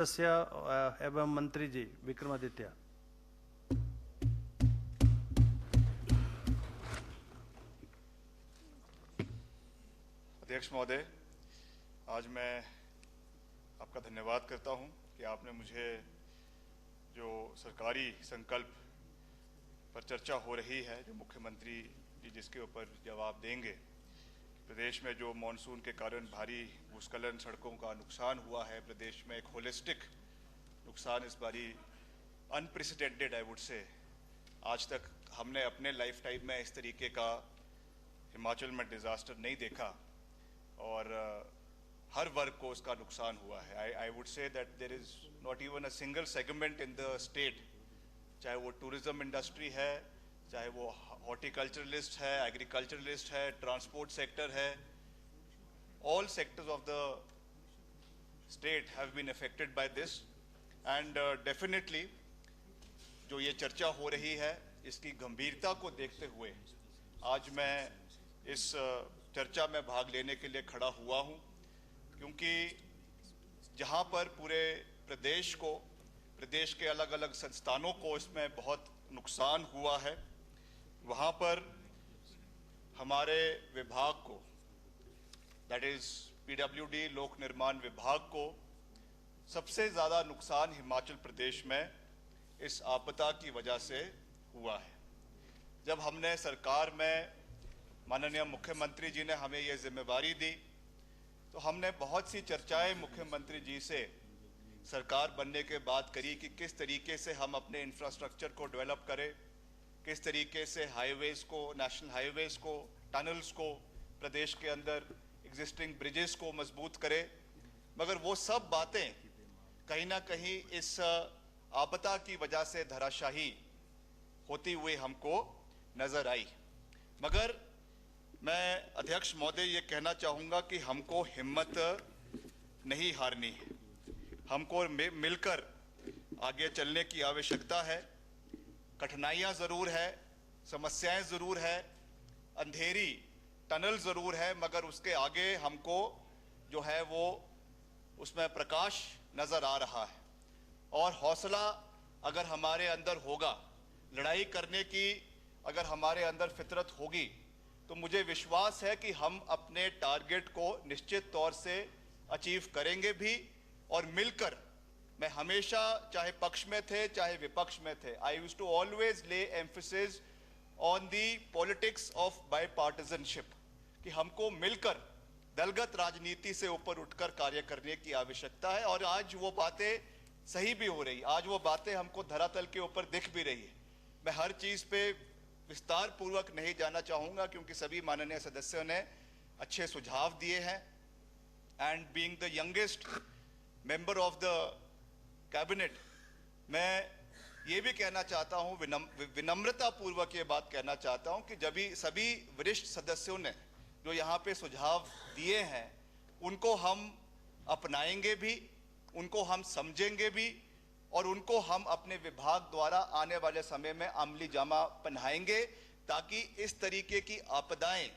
सदस्य एवं मंत्री जी विक्रमादित्य। अध्यक्ष महोदय, आज मैं आपका धन्यवाद करता हूं कि आपने मुझे जो सरकारी संकल्प पर चर्चा हो रही है, जो मुख्यमंत्री जी जिसके ऊपर जवाब देंगे, प्रदेश में जो मानसून के कारण भारी भूस्खलन, सड़कों का नुकसान हुआ है, प्रदेश में एक होलिस्टिक नुकसान इस बारी अनप्रेसिडेंटेड आई वुड से, आज तक हमने अपने लाइफ टाइम में इस तरीके का हिमाचल में डिज़ास्टर नहीं देखा और हर वर्ग को उसका नुकसान हुआ है। I would say that there is not even a single segment in the state, चाहे वो टूरिज्म इंडस्ट्री है, चाहे वो हॉर्टिकल्चरलिस्ट है, एग्रीकल्चरलिस्ट है, ट्रांसपोर्ट सेक्टर है, all sectors of the state have been affected by this and definitely जो ये चर्चा हो रही है इसकी गंभीरता को देखते हुए आज मैं इस चर्चा में भाग लेने के लिए खड़ा हुआ हूँ, क्योंकि जहाँ पर पूरे प्रदेश को, प्रदेश के अलग अलग संस्थानों को इसमें बहुत नुकसान हुआ है, वहाँ पर हमारे विभाग को, दैट इज पीडब्ल्यूडी लोक निर्माण विभाग को सबसे ज़्यादा नुकसान हिमाचल प्रदेश में इस आपदा की वजह से हुआ है। जब हमने सरकार में माननीय मुख्यमंत्री जी ने हमें ये जिम्मेवारी दी तो हमने बहुत सी चर्चाएं मुख्यमंत्री जी से सरकार बनने के बाद करी कि किस तरीके से हम अपने इंफ्रास्ट्रक्चर को डेवलप करें, किस तरीके से हाईवेज़ को, नेशनल हाईवेज़ को, टनल्स को, प्रदेश के अंदर एग्जिस्टिंग ब्रिजेस को मजबूत करें। मगर वो सब बातें कहीं ना कहीं इस आपदा की वजह से धराशाही होती हुई हमको नज़र आई। मगर मैं अध्यक्ष महोदय ये कहना चाहूँगा कि हमको हिम्मत नहीं हारनी है, हमको मिलकर आगे चलने की आवश्यकता है। कठिनाइयाँ ज़रूर है, समस्याएं ज़रूर है, अंधेरी टनल ज़रूर है, मगर उसके आगे हमको जो है वो उसमें प्रकाश नज़र आ रहा है। और हौसला अगर हमारे अंदर होगा, लड़ाई करने की अगर हमारे अंदर फितरत होगी, तो मुझे विश्वास है कि हम अपने टारगेट को निश्चित तौर से अचीव करेंगे भी। और मिलकर, मैं हमेशा चाहे पक्ष में थे चाहे विपक्ष में थे, I used to always lay emphasis on the politics of bipartisanship, कि हमको मिलकर दलगत राजनीति से ऊपर उठकर कार्य करने की आवश्यकता है। और आज वो बातें सही भी हो रही, आज वो बातें हमको धरातल के ऊपर दिख भी रही है। मैं हर चीज़ पे विस्तार पूर्वक नहीं जाना चाहूँगा क्योंकि सभी माननीय सदस्यों ने अच्छे सुझाव दिए हैं। And being the youngest member of the cabinet, मैं ये भी कहना चाहता हूँ, विनम्रता पूर्वक ये बात कहना चाहता हूँ कि जब भी सभी वरिष्ठ सदस्यों ने जो यहाँ पे सुझाव दिए हैं उनको हम अपनाएंगे भी, उनको हम समझेंगे भी और उनको हम अपने विभाग द्वारा आने वाले समय में अमली जामा पहनाएंगे, ताकि इस तरीके की आपदाएं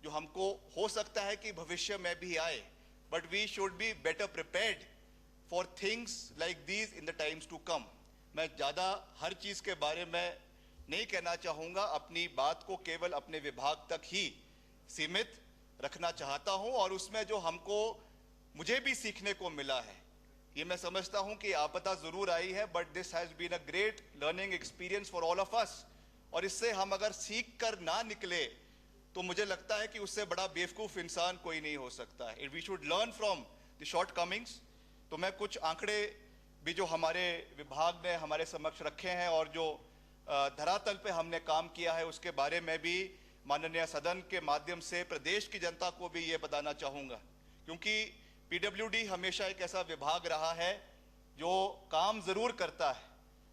जो हमको हो सकता है कि भविष्य में भी आए, but we should be better prepared for things like these in the times to come. मैं ज़्यादा हर चीज़ के बारे में नहीं कहना चाहूँगा, अपनी बात को केवल अपने विभाग तक ही सीमित रखना चाहता हूँ। और उसमें जो हमको, मुझे भी सीखने को मिला है, ये मैं समझता हूँ कि आपदा ज़रूर आई है, but this has been a great learning experience for all of us. और इससे हम अगर सीख कर ना निकले तो मुझे लगता है कि उससे बड़ा बेवकूफ़ इंसान कोई नहीं हो सकता है। We should learn from the shortcomings. तो मैं कुछ आंकड़े भी जो हमारे विभाग ने हमारे समक्ष रखे हैं और जो धरातल पे हमने काम किया है उसके बारे में भी माननीय सदन के माध्यम से प्रदेश की जनता को भी ये बताना चाहूँगा, क्योंकि पीडब्ल्यूडी हमेशा एक ऐसा विभाग रहा है जो काम ज़रूर करता है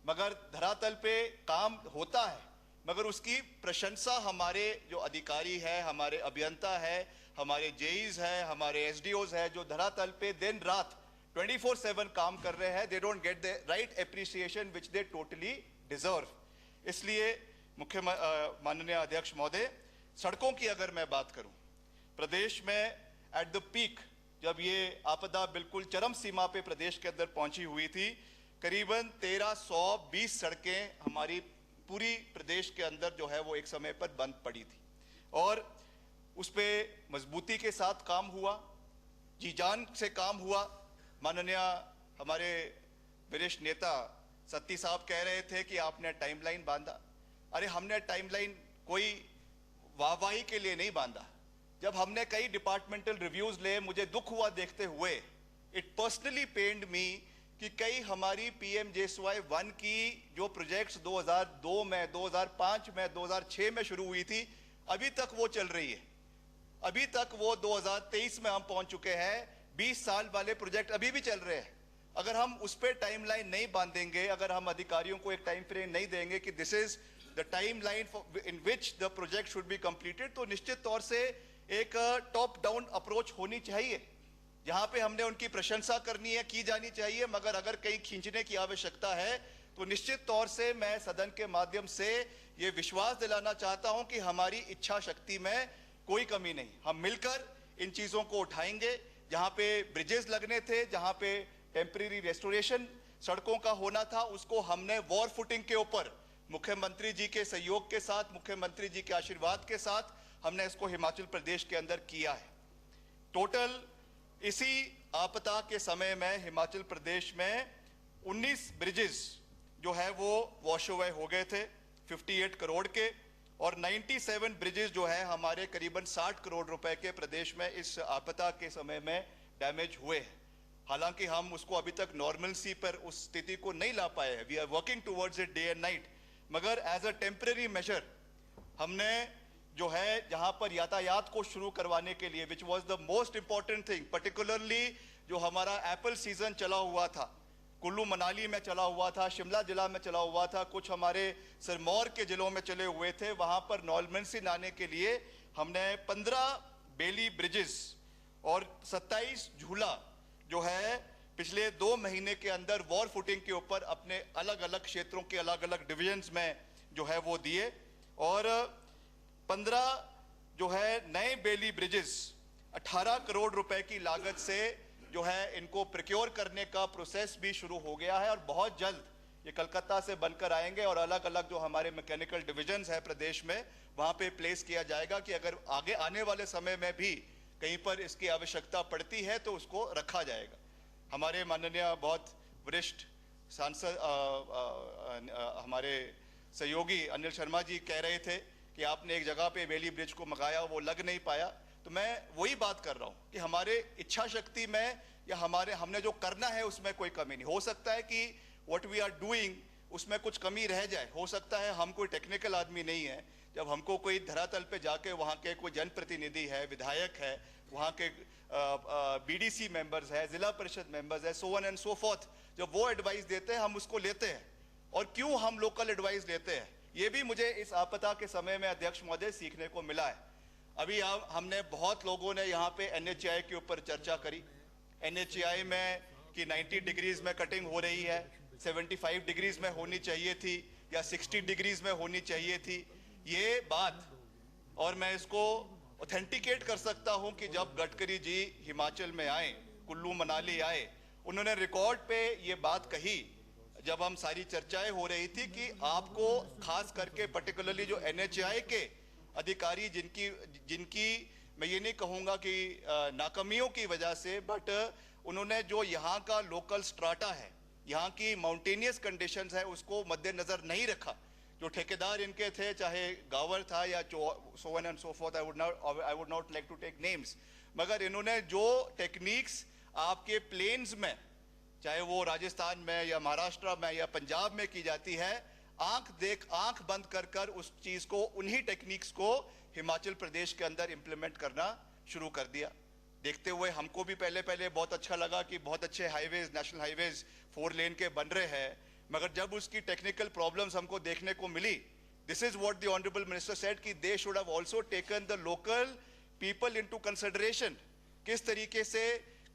मगर धरातल पे काम होता है, मगर उसकी प्रशंसा हमारे जो अधिकारी है, हमारे अभियंता है, हमारे जेईज है, हमारे एसडीओज है, जो धरातल पे दिन रात 24/7 काम कर रहे हैं, they don't get the right appreciation which they totally deserve. इसलिए माननीय अध्यक्ष महोदय, सड़कों की अगर मैं बात करूं, प्रदेश में एट द पीक जब ये आपदा बिल्कुल चरम सीमा पे प्रदेश के अंदर पहुंची हुई थी, करीबन 1320 सड़कें हमारी पूरी प्रदेश के अंदर जो है वो एक समय पर बंद पड़ी थी और उस पर मजबूती के साथ काम हुआ, जी जान से काम हुआ। माननीय हमारे वरिष्ठ नेता सत्ती साहब कह रहे थे कि आपने टाइमलाइन बांधा। अरे हमने टाइमलाइन कोई वाहवाही के लिए नहीं बांधा। जब हमने कई डिपार्टमेंटल रिव्यूज ले, मुझे दुख हुआ देखते हुए, इट पर्सनली पेन्ड मी कि कई हमारी PMJSY 1 की जो प्रोजेक्ट्स 2002 में, 2005 में, 2006 में शुरू हुई थी, अभी तक वो चल रही है। अभी तक वो 2023 में हम पहुंच चुके हैं। 20 साल वाले प्रोजेक्ट अभी भी चल रहे हैं। अगर हम उस पर टाइमलाइन नहीं बांधेंगे, अगर हम अधिकारियों को एक टाइम फ्रेम नहीं देंगे कि this is the timeline in which the project should be completed, तो निश्चित तौर से एक टॉप डाउन अप्रोच होनी चाहिए। जहां पे हमने उनकी प्रशंसा करनी है, की जानी चाहिए, मगर अगर कहीं खींचने की आवश्यकता है तो निश्चित तौर से मैं सदन के माध्यम से ये विश्वास दिलाना चाहता हूं कि हमारी इच्छा शक्ति में कोई कमी नहीं। हम मिलकर इन चीजों को उठाएंगे। जहां पे ब्रिजेस लगने थे, जहां पे टेम्परेरी रेस्टोरेशन सड़कों का होना था, उसको हमने वॉर फुटिंग के ऊपर मुख्यमंत्री जी के सहयोग के साथ, मुख्यमंत्री जी के आशीर्वाद के साथ हमने इसको हिमाचल प्रदेश के अंदर किया है। टोटल इसी आपदा के समय में हिमाचल प्रदेश में 19 ब्रिजेस जो है वो वॉश अवे हो गए थे 58 करोड़ के, और 97 ब्रिजेस जो है हमारे करीबन 60 करोड़ रुपए के प्रदेश में इस आपदा के समय में डैमेज हुए हैं। हालांकि हम उसको अभी तक नॉर्मल सी पर उस स्थिति को नहीं ला पाए हैं। We are working towards it day and night, मगर एज अ टेम्परेरी मेजर हमने जो है जहां पर यातायात को शुरू करवाने के लिए, which was the most important thing, particularly जो हमारा एप्पल सीजन चला हुआ था, कुल्लू मनाली में चला हुआ था, शिमला जिला में चला हुआ था, कुछ हमारे सिरमौर के जिलों में चले हुए थे, वहां पर नॉर्मलसी लाने के लिए हमने 15 बेली ब्रिजेस और 27 झूला जो है पिछले 2 महीने के अंदर वॉर फुटिंग के ऊपर अपने अलग अलग क्षेत्रों के अलग अलग डिविजन्स में जो है वो दिए, और 15 जो है नए बेली ब्रिजेस 18 करोड़ रुपए की लागत से जो है इनको प्रोक्योर करने का प्रोसेस भी शुरू हो गया है, और बहुत जल्द ये कलकत्ता से बनकर आएंगे और अलग अलग जो हमारे मैकेनिकल डिविजन्स है प्रदेश में वहां पे प्लेस किया जाएगा कि अगर आगे आने वाले समय में भी कहीं पर इसकी आवश्यकता पड़ती है तो उसको रखा जाएगा। हमारे माननीय बहुत वरिष्ठ सांसद हमारे सहयोगी अनिल शर्मा जी कह रहे थे कि आपने एक जगह पे बेली ब्रिज को मंगाया, वो लग नहीं पाया। तो मैं वही बात कर रहा हूं कि हमारे इच्छा शक्ति में या हमने जो करना है उसमें कोई कमी नहीं। हो सकता है कि व्हाट वी आर डूइंग उसमें कुछ कमी रह जाए, हो सकता है हम कोई टेक्निकल आदमी नहीं है। जब हमको कोई धरातल पे जाके वहाँ के कोई जनप्रतिनिधि है, विधायक है, वहाँ के BDC मेंबर्स है, जिला परिषद मेंबर्स है, सो ऑन एंड सो फोर्थ, जब वो एडवाइस देते हैं हम उसको लेते हैं। और क्यों हम लोकल एडवाइस लेते हैं, ये भी मुझे इस आपदा के समय में अध्यक्ष महोदय सीखने को मिला है। अभी हमने बहुत लोगों ने यहाँ पे NHAI के ऊपर चर्चा करी। NHAI में कि 90 डिग्रीज में कटिंग हो रही है, 75 डिग्रीज में होनी चाहिए थी या 60 डिग्रीज में होनी चाहिए थी, ये बात, और मैं इसको ऑथेंटिकेट कर सकता हूं कि जब गडकरी जी हिमाचल में आए, कुल्लू मनाली आए, उन्होंने रिकॉर्ड पे ये बात कही जब हम सारी चर्चाएं हो रही थी कि आपको खास करके पर्टिकुलरली जो NHAI के अधिकारी जिनकी मैं ये नहीं कहूँगा कि नाकामियों की वजह से, बट उन्होंने जो यहाँ का लोकल स्ट्राटा है, यहाँ की माउंटेनियस कंडीशंस है, उसको मद्देनजर नहीं रखा। जो ठेकेदार इनके थे, चाहे गावर था या so on and so forth, I would not like to take names, मगर इन्होंने जो टेक्निक्स आपके प्लेन्स में, चाहे वो राजस्थान में या महाराष्ट्र में या पंजाब में की जाती है, आंख बंद कर उस चीज को, उन्हीं टेक्निक्स को हिमाचल प्रदेश के अंदर इंप्लीमेंट करना शुरू कर दिया। देखते हुए हमको भी पहले बहुत अच्छा लगा कि बहुत अच्छे हाईवेज, नेशनल हाईवेज 4 लेन के बन रहे हैं, मगर जब उसकी टेक्निकल प्रॉब्लम्स हमको देखने को मिली, this is what the honourable minister said कि they should have also taken the local people into consideration. किस तरीके से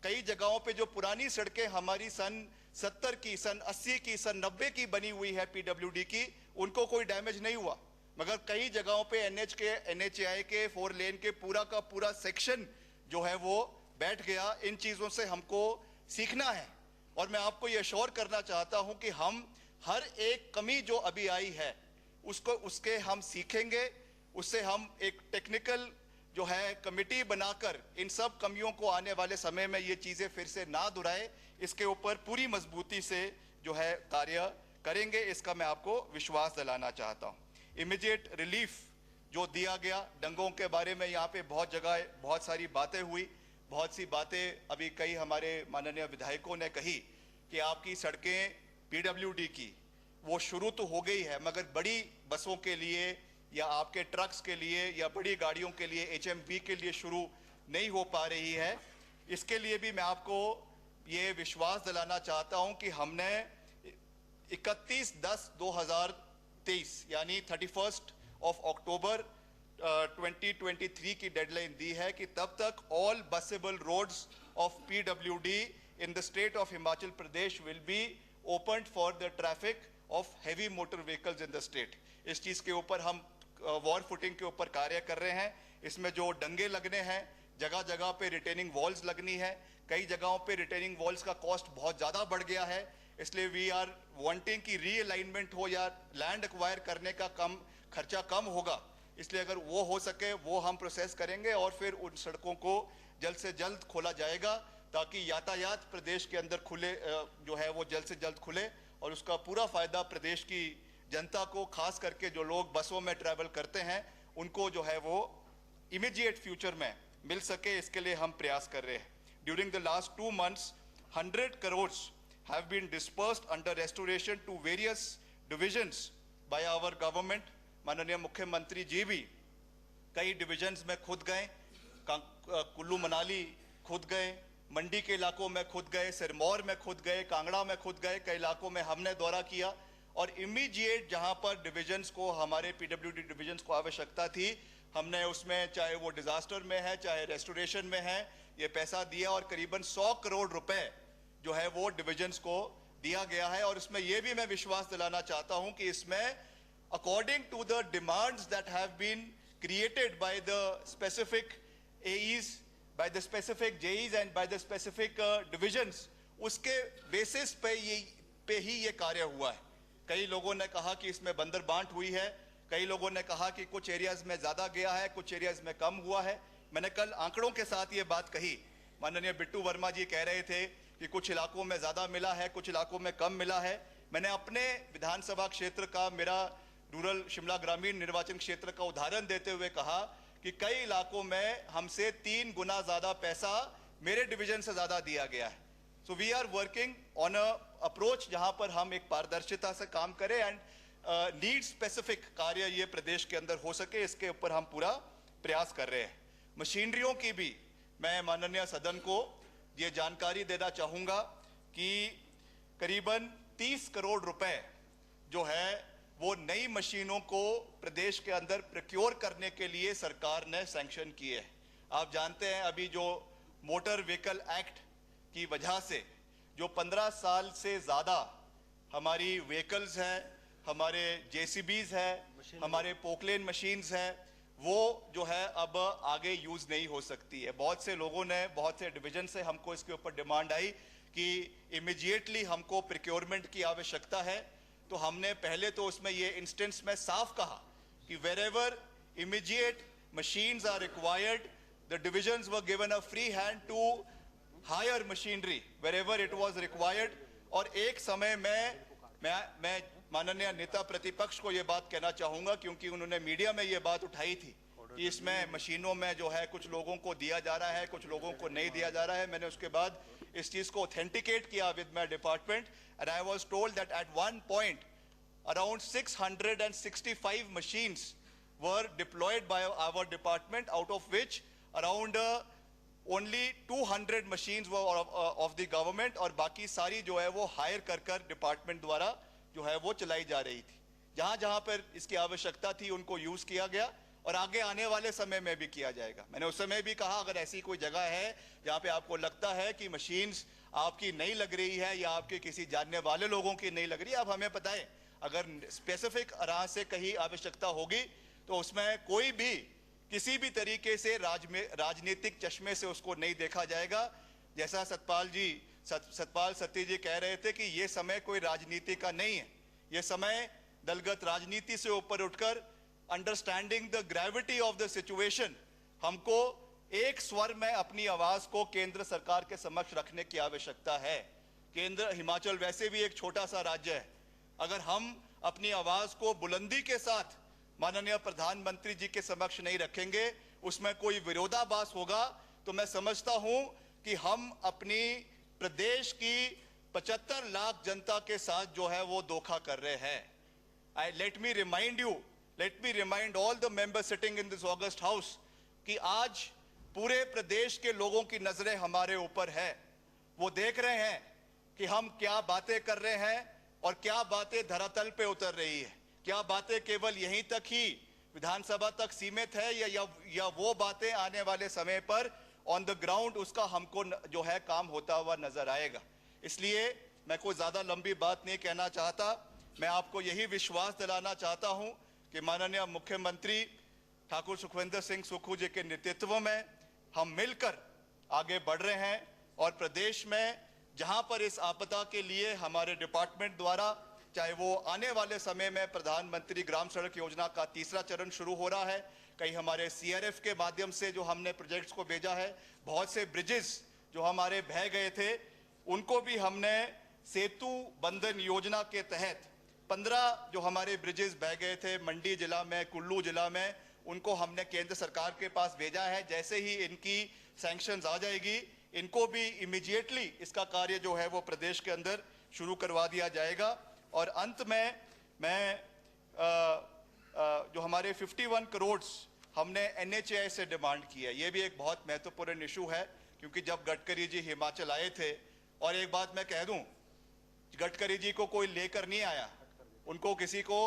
कई जगहों पे जो पुरानी सड़कें हमारी सन 70 की, सन 80 की, सन 90 की बनी हुई है PWD की, उनको कोई डैमेज नहीं हुआ, मगर कई जगहों पे NHAI के 4 लेन के पूरा का पूरा सेक्शन जो है वो बैठ गया, इन चीज़ों से हमको सीखना है। और मैं आपको ये अश्योर करना चाहता हूं कि हम हर एक कमी जो अभी आई है उसके हम सीखेंगे, उससे हम एक टेक्निकल जो है कमेटी बनाकर इन सब कमियों को आने वाले समय में ये चीज़ें फिर से ना दोहराए, इसके ऊपर पूरी मजबूती से जो है कार्य करेंगे, इसका मैं आपको विश्वास दिलाना चाहता हूँ। इमीडिएट रिलीफ जो दिया गया, दंगों के बारे में यहाँ पे बहुत जगह बहुत सारी बातें हुई, बहुत सी बातें अभी कई हमारे माननीय विधायकों ने कही कि आपकी सड़कें पीडब्ल्यूडी की वो शुरू तो हो गई है, मगर बड़ी बसों के लिए या आपके ट्रक्स के लिए या बड़ी गाड़ियों के लिए एचएमवी के लिए शुरू नहीं हो पा रही है। इसके लिए भी मैं आपको ये विश्वास दिलाना चाहता हूं कि हमने 31/10/2023 यानी 31 अक्टूबर 2023 की डेडलाइन दी है कि तब तक all busable roads of PWD in the state of Himachal Pradesh will be open for the traffic of heavy motor vehicles in the state. इस चीज़ के ऊपर हम वॉर फुटिंग के ऊपर कार्य कर रहे हैं। इसमें जो डंगे लगने हैं, जगह जगह पे रिटेनिंग वॉल्स लगनी है, कई जगहों पे रिटेनिंग वॉल्स का कॉस्ट बहुत ज़्यादा बढ़ गया है, इसलिए वी आर वांटिंग कि रीअलाइनमेंट हो या लैंड एक्वायर करने का खर्चा कम होगा, इसलिए अगर वो हो सके वो हम प्रोसेस करेंगे और फिर उन सड़कों को जल्द से जल्द खोला जाएगा ताकि यातायात प्रदेश के अंदर खुले जो है वो जल्द से जल्द खुले और उसका पूरा फायदा प्रदेश की जनता को, खास करके जो लोग बसों में ट्रैवल करते हैं उनको जो है वो इमीडिएट फ्यूचर में मिल सके, इसके लिए हम प्रयास कर रहे हैं। During the last 2 months 100 crores have been dispersed under restoration to various divisions by our government। माननीय मुख्यमंत्री जी भी कई डिविजन्स में खुद गए, कुल्लू मनाली खुद गए, मंडी के इलाकों में खुद गए, सिरमौर में खुद गए, कांगड़ा में खुद गए, कई इलाकों में हमने दौरा किया और इमीडिएट जहां पर डिविजन्स को, हमारे पीडब्ल्यूडी डिविजन्स को आवश्यकता थी, हमने उसमें चाहे वो डिजास्टर में है चाहे रेस्टोरेशन में है ये पैसा दिया और करीबन 100 करोड़ रुपए जो है वो डिविजन्स को दिया गया है। और इसमें यह भी मैं विश्वास दिलाना चाहता हूं कि इसमें according to the demands that have been created by the specific AEs, by the specific JEs and by the specific divisions, उसके बेसिस पे ही ये कार्य हुआ है। कई लोगों ने कहा कि इसमें बंदर बांट हुई है, कई लोगों ने कहा कि कुछ एरियाज में ज्यादा गया है, कुछ एरियाज में कम हुआ है। मैंने कल आंकड़ों के साथ ये बात कही, माननीय बिट्टू वर्मा जी कह रहे थे कि कुछ इलाकों में ज्यादा मिला है, कुछ इलाकों में कम मिला है। मैंने अपने विधानसभा क्षेत्र का, मेरा रूरल शिमला ग्रामीण निर्वाचन क्षेत्र का उदाहरण देते हुए कहा कि कई इलाकों में हमसे 3 गुना ज्यादा पैसा मेरे डिवीजन से ज्यादा दिया गया है। So we are working on a approach जहां पर हम एक पारदर्शिता से काम करें एंड नीड स्पेसिफिक कार्य ये प्रदेश के अंदर हो सके, इसके ऊपर हम पूरा प्रयास कर रहे हैं। मशीनरियों की भी मैं माननीय सदन को ये जानकारी देना चाहूंगा कि करीबन 30 करोड़ रुपए जो है वो नई मशीनों को प्रदेश के अंदर प्रोक्योर करने के लिए सरकार ने सैंक्शन किए हैं। आप जानते हैं अभी जो मोटर व्हीकल एक्ट की वजह से जो 15 साल से ज्यादा हमारी व्हीकल्स हैं, हमारे जेसीबीज हैं, हमारे पोकलेन मशीन्स हैं, वो जो है अब आगे यूज नहीं हो सकती है। बहुत से लोगों ने, बहुत से डिवीजन से हमको इसके ऊपर डिमांड आई कि इमीडिएटली हमको प्रोक्योरमेंट की आवश्यकता है। तो हमने पहले तो उसमें ये इंस्टेंस में साफ कहा कि wherever immediate machines are required, the divisions were given a free hand to hire machinery wherever it was required। और एक समय में मैं माननीय नेता प्रतिपक्ष को ये बात कहना चाहूंगा, क्योंकि उन्होंने मीडिया में ये बात उठाई थी कि इसमें मशीनों में जो है कुछ लोगों को दिया जा रहा है, कुछ लोगों को नहीं दिया जा रहा है। मैंने उसके बाद इस चीज को ऑथेंटिकेट किया with my department and I was told that at one point around 665 machines were deployed by our department, out of which around only 200 machines were of the government और बाकी सारी जो है वो हायर कर डिपार्टमेंट द्वारा जो है वो चलाई जा रही थी। जहां जहां पर इसकी आवश्यकता थी उनको यूज किया गया और आगे आने वाले समय में भी किया जाएगा। मैंने उस समय भी कहा अगर ऐसी कोई जगह है जहां पे आपको लगता है कि मशीन्स आपकी नहीं लग रही है या आपके किसी जानने वाले लोगों की नहीं लग रही है, आप हमें बताएं। अगर स्पेसिफिक राह से कहीं आवश्यकता होगी तो उसमें कोई भी किसी भी तरीके से राजनीतिक चश्मे से उसको नहीं देखा जाएगा। जैसा सतपाल सत्ती जी कह रहे थे कि ये समय कोई राजनीति का नहीं है, ये समय दलगत राजनीति से ऊपर उठकर understanding the gravity of the situation, हमको एक स्वर में अपनी आवाज को केंद्र सरकार के समक्ष रखने की आवश्यकता है। हिमाचल वैसे भी एक छोटा सा राज्य है, अगर हम अपनी आवाज को बुलंदी के साथ माननीय प्रधानमंत्री जी के समक्ष नहीं रखेंगे, उसमें कोई विरोधाभास होगा, तो मैं समझता हूं कि हम अपनी प्रदेश की 75 लाख जनता के साथ जो है वो धोखा कर रहे हैं। Let me remind all the members sitting in this August house कि आज पूरे प्रदेश के लोगों की नजरें हमारे ऊपर है। वो देख रहे हैं कि हम क्या बातें कर रहे हैं और क्या बातें धरातल पे उतर रही है। क्या बातें केवल यहीं तक ही विधानसभा तक सीमित है या वो बातें आने वाले समय पर ऑन द ग्राउंड उसका हमको जो है काम होता हुआ नजर आएगा। इसलिए मैं कोई ज्यादा लंबी बात नहीं कहना चाहता, मैं आपको यही विश्वास दिलाना चाहता हूं कि माननीय मुख्यमंत्री ठाकुर सुखविंदर सिंह सुक्खू जी के नेतृत्व में हम मिलकर आगे बढ़ रहे हैं और प्रदेश में जहां पर इस आपदा के लिए हमारे डिपार्टमेंट द्वारा, चाहे वो आने वाले समय में प्रधानमंत्री ग्राम सड़क योजना का तीसरा चरण शुरू हो रहा है, कहीं हमारे सीआरएफ के माध्यम से जो हमने प्रोजेक्ट्स को भेजा है, बहुत से ब्रिजेस जो हमारे बह गए थे उनको भी हमने सेतु बंधन योजना के तहत 15 जो हमारे ब्रिजेस बह गए थे मंडी जिला में, कुल्लू जिला में, उनको हमने केंद्र सरकार के पास भेजा है। जैसे ही इनकी सैंक्शंस आ जाएगी, इनको भी इमीडिएटली इसका कार्य जो है वो प्रदेश के अंदर शुरू करवा दिया जाएगा। और अंत में मैं जो हमारे 51 करोड़ हमने एनएचएआई से डिमांड की है, ये भी एक बहुत महत्वपूर्ण इशू है, क्योंकि जब गडकरी जी हिमाचल आए थे, और एक बात मैं कह दूं, गडकरी जी को कोई लेकर नहीं आया, उनको किसी को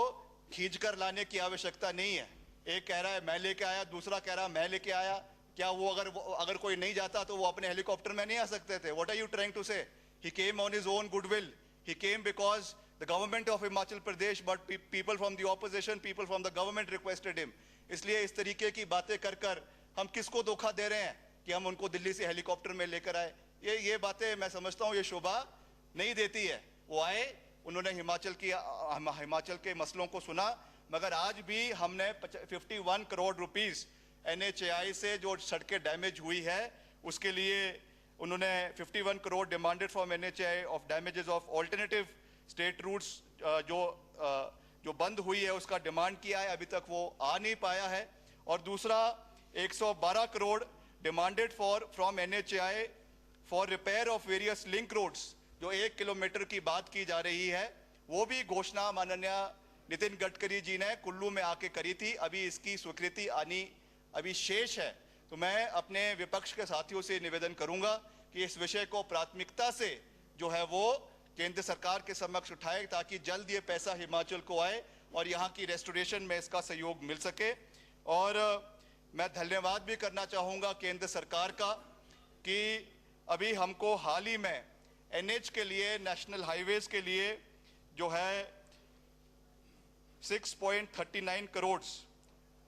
खींच कर लाने की आवश्यकता नहीं है। एक कह रहा है मैं लेके आया, दूसरा कह रहा है मैं लेके आया। क्या वो अगर कोई नहीं जाता तो वो अपने हेलीकॉप्टर में नहीं आ सकते थे? What are you trying to say? He came on his own goodwill, he came because the government of Himachal Pradesh, but people from the opposition, people from the government requested him. इसलिए इस तरीके की बातें कर हम किसको धोखा दे रहे हैं कि हम उनको दिल्ली से हेलीकॉप्टर में लेकर आए? ये बातें मैं समझता हूँ ये शोभा नहीं देती है। वो आए, उन्होंने हिमाचल के मसलों को सुना, मगर आज भी हमने 51 करोड़ रुपीस एनएचएआई से जो सड़कें डैमेज हुई है उसके लिए उन्होंने 51 crore demanded from NHAI of damages of alternative state routes जो बंद हुई है उसका डिमांड किया है, अभी तक वो आ नहीं पाया है। और दूसरा 112 crore demanded from NHAI for repair of various link roads, जो 1 किलोमीटर की बात की जा रही है, वो भी घोषणा माननीय नितिन गडकरी जी ने कुल्लू में आके करी थी। अभी इसकी स्वीकृति आनी अभी शेष है। तो मैं अपने विपक्ष के साथियों से निवेदन करूंगा कि इस विषय को प्राथमिकता से जो है वो केंद्र सरकार के समक्ष उठाए, ताकि जल्द ये पैसा हिमाचल को आए और यहाँ की रेस्टोरेशन में इसका सहयोग मिल सके। और मैं धन्यवाद भी करना चाहूँगा केंद्र सरकार का कि अभी हमको हाल ही में एनएच के लिए, नेशनल हाईवेज के लिए जो है 6.39 करोड़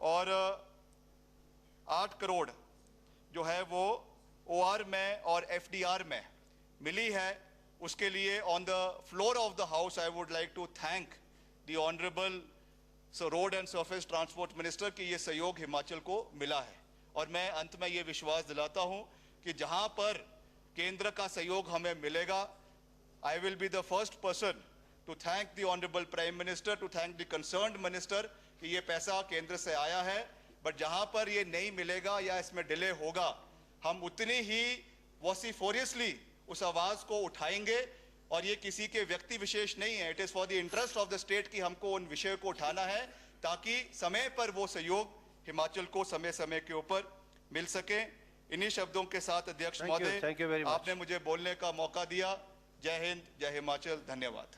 और 8 करोड़ जो है वो ओआर में और एफडीआर में मिली है। उसके लिए on the floor of the house I would like to thank the honourable road and surface transport minister कि ये सहयोग हिमाचल को मिला है। और मैं अंत में ये विश्वास दिलाता हूं कि जहां पर केंद्र का सहयोग हमें मिलेगा, I will be the first person to thank the honourable prime minister, to thank the concerned minister कि ये पैसा केंद्र से आया है। बट जहां पर ये नहीं मिलेगा या इसमें डिले होगा, हम उतनी ही वॉसिफोरियसली उस आवाज को उठाएंगे। और ये किसी के व्यक्ति विशेष नहीं है, it is for the interest of the state कि हमको उन विषयों को उठाना है, ताकि समय पर वो सहयोग हिमाचल को समय समय के ऊपर मिल सके। इन्हीं शब्दों के साथ अध्यक्ष महोदय, आपने मुझे बोलने का मौका दिया। जय हिंद, जय हिमाचल, धन्यवाद।